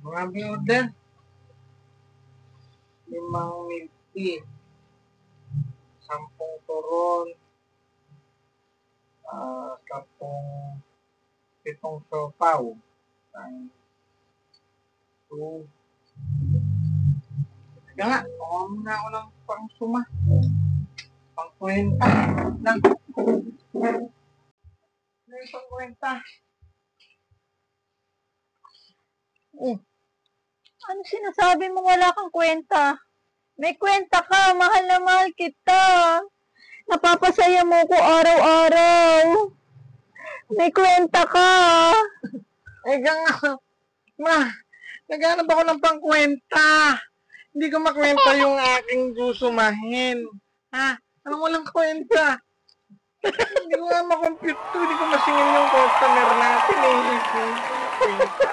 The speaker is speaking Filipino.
Marami order. 5 milk tea. 10 turon. 7 siopaw. 2. Teka nga, kuha muna ako ng pang-suma. Pang-kwenta lang. Ano yung pang-kwenta? Ano sinasabi mo wala kang kwenta? May kwenta ka, mahal na mahal kita. Napapasaya mo ko araw-araw. May kwenta ka. Eka nga, ma, naghanap ako ng pang-kwenta. Hindi ko makwenta yung aking gusumahin. Ha? Anong walang kwenta? Hindi ko nga makompute to. Hindi ko masingin yung customer natin eh. Kwenta.